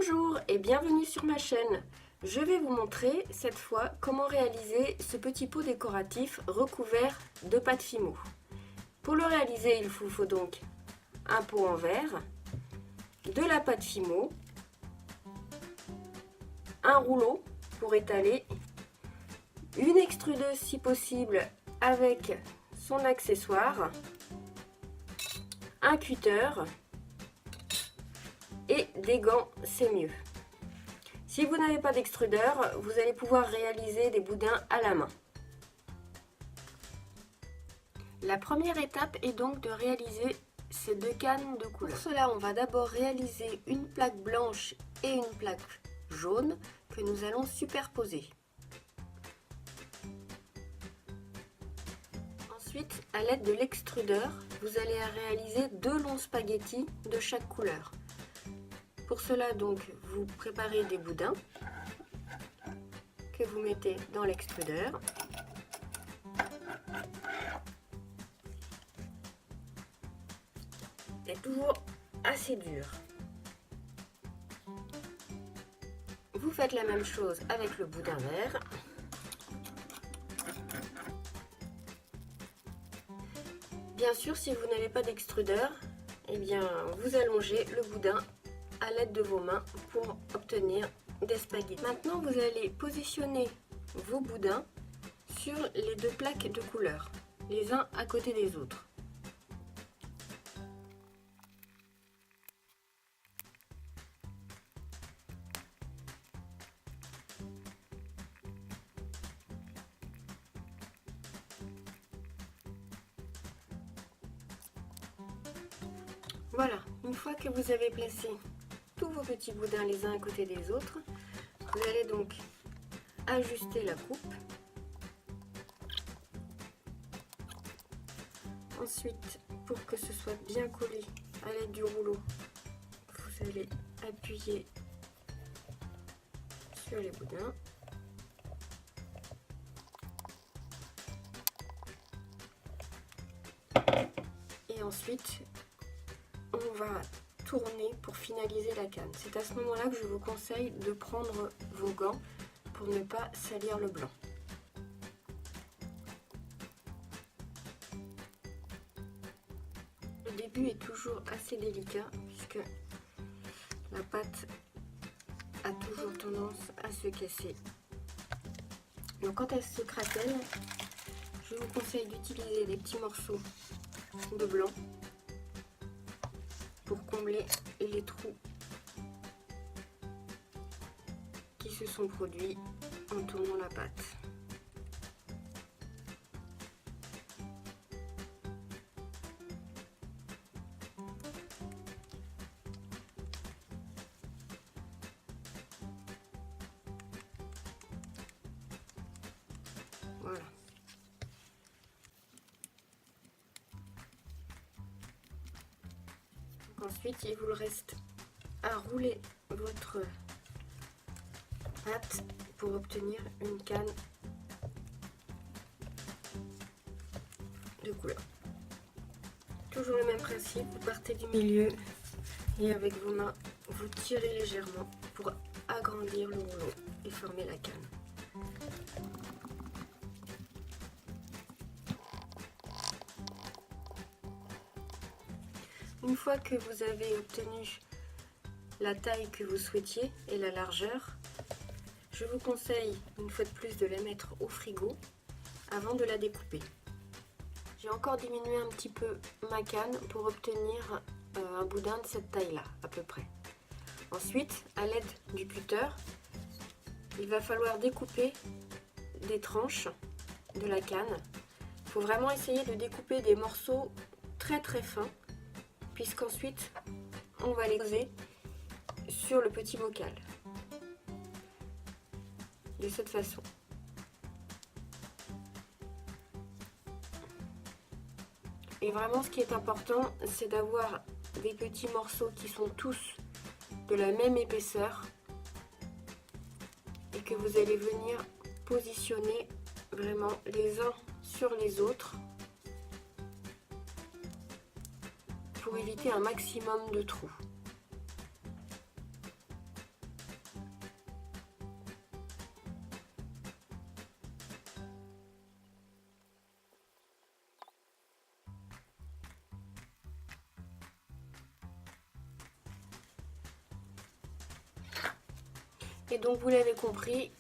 Bonjour et bienvenue sur ma chaîne. Je vais vous montrer cette fois comment réaliser ce petit pot décoratif recouvert de pâte Fimo. Pour le réaliser, il vous faut donc un pot en verre, de la pâte Fimo, un rouleau pour étaler, une extrudeuse si possible avec son accessoire, un cutter et des gants, c'est mieux. Si vous n'avez pas d'extrudeur, vous allez pouvoir réaliser des boudins à la main. La première étape est donc de réaliser ces deux cannes de couleur. Pour cela, on va d'abord réaliser une plaque blanche et une plaque jaune que nous allons superposer. Ensuite, à l'aide de l'extrudeur, vous allez réaliser deux longs spaghettis de chaque couleur. Pour cela, donc, vous préparez des boudins que vous mettez dans l'extrudeur. C'est toujours assez dur. Vous faites la même chose avec le boudin vert. Bien sûr, si vous n'avez pas d'extrudeur, eh bien, vous allongez le boudin à l'aide de vos mains pour obtenir des spaghettis. Maintenant, vous allez positionner vos boudins sur les deux plaques de couleur, les uns à côté des autres. Voilà, une fois que vous avez placé tous vos petits boudins les uns à côté des autres, vous allez donc ajuster la coupe. Ensuite, pour que ce soit bien collé à l'aide du rouleau, vous allez appuyer sur les boudins. Et ensuite, on va tourner pour finaliser la canne. C'est à ce moment-là que je vous conseille de prendre vos gants pour ne pas salir le blanc. Le début est toujours assez délicat puisque la pâte a toujours tendance à se casser. Donc quand elle se cratèle, je vous conseille d'utiliser des petits morceaux de blanc pour combler les trous qui se sont produits en tournant la pâte. Voilà. Ensuite, il vous reste à rouler votre pâte pour obtenir une canne de couleur. Toujours le même principe, vous partez du milieu et avec vos mains, vous tirez légèrement pour agrandir le rouleau et former la canne. Une fois que vous avez obtenu la taille que vous souhaitiez et la largeur, je vous conseille une fois de plus de la mettre au frigo avant de la découper. J'ai encore diminué un petit peu ma canne pour obtenir un boudin de cette taille-là à peu près. Ensuite, à l'aide du cutter, il va falloir découper des tranches de la canne. Il faut vraiment essayer de découper des morceaux très fins, puisqu'ensuite on va les poser sur le petit bocal. De cette façon. Et vraiment, ce qui est important, c'est d'avoir des petits morceaux qui sont tous de la même épaisseur et que vous allez venir positionner vraiment les uns sur les autres pour éviter un maximum de trous. Et donc vous l'avez compris,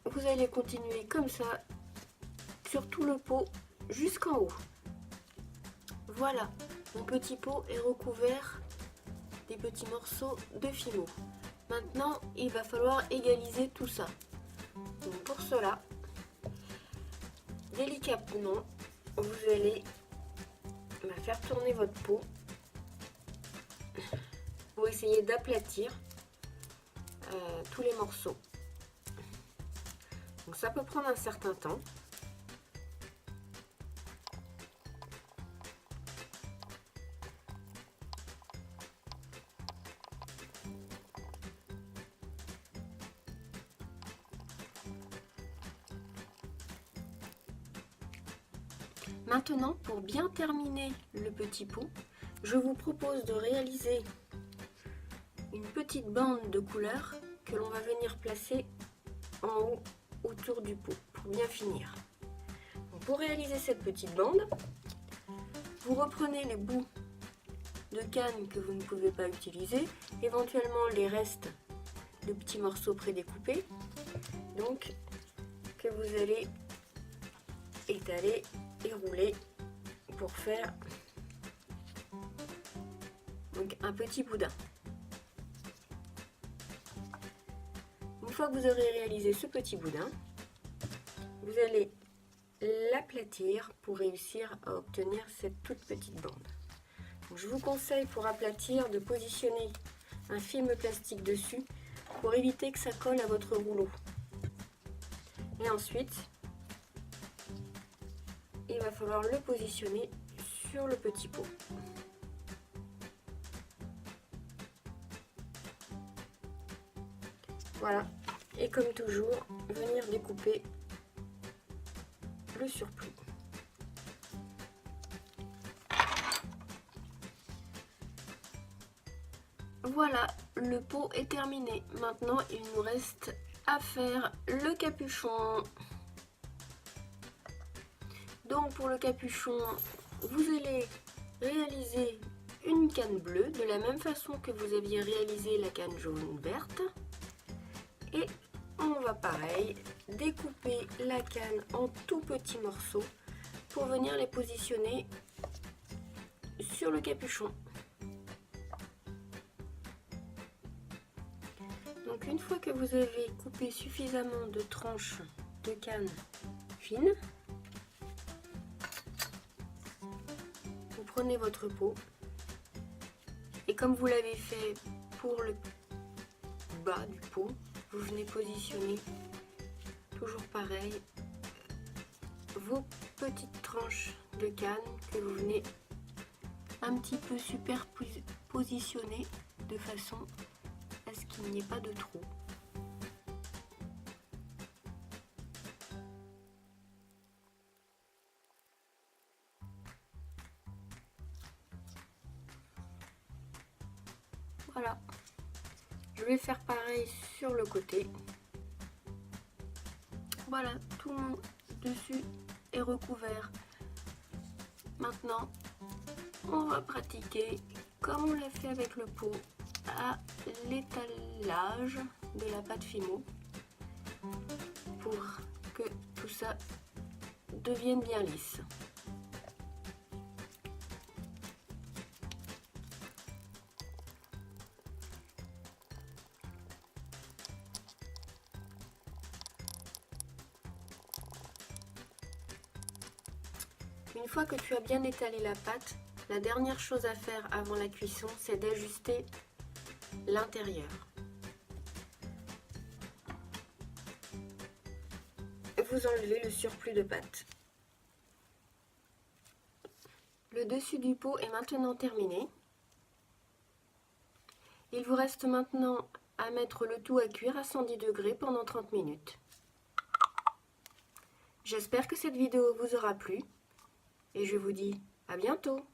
vous allez continuer comme ça sur tout le pot jusqu'en haut. Voilà, mon petit pot est recouvert des petits morceaux de fimo. Maintenant, il va falloir égaliser tout ça. Donc pour cela, délicatement, vous allez faire tourner votre pot pour essayer d'aplatir tous les morceaux. Donc ça peut prendre un certain temps. Maintenant, pour bien terminer le petit pot, je vous propose de réaliser une petite bande de couleur que l'on va venir placer en haut autour du pot pour bien finir. Donc, pour réaliser cette petite bande, vous reprenez les bouts de canne que vous ne pouvez pas utiliser, éventuellement les restes de petits morceaux prédécoupés, donc que vous allez étaler et rouler pour faire donc un petit boudin. Une fois que vous aurez réalisé ce petit boudin, vous allez l'aplatir pour réussir à obtenir cette toute petite bande. Donc, je vous conseille pour aplatir de positionner un film plastique dessus pour éviter que ça colle à votre rouleau. Et ensuite, il va falloir le positionner sur le petit pot. Voilà, et comme toujours, venir découper le surplus. Voilà, le pot est terminé. Maintenant, il nous reste à faire le capuchon. Donc pour le capuchon, vous allez réaliser une canne bleue de la même façon que vous aviez réalisé la canne jaune verte. Et on va pareil découper la canne en tout petits morceaux pour venir les positionner sur le capuchon. Donc une fois que vous avez coupé suffisamment de tranches de canne fines, vous prenez votre pot et comme vous l'avez fait pour le bas du pot, vous venez positionner toujours pareil vos petites tranches de canne que vous venez un petit peu superpositionner de façon à ce qu'il n'y ait pas de trou. Voilà, je vais faire pareil sur le côté. Voilà, tout mon dessus est recouvert. Maintenant, on va pratiquer comme on l'a fait avec le pot à l'étalage de la pâte fimo pour que tout ça devienne bien lisse. Une fois que tu as bien étalé la pâte, la dernière chose à faire avant la cuisson, c'est d'ajuster l'intérieur. Vous enlevez le surplus de pâte. Le dessus du pot est maintenant terminé. Il vous reste maintenant à mettre le tout à cuire à 110 degrés pendant 30 minutes. J'espère que cette vidéo vous aura plu et je vous dis à bientôt.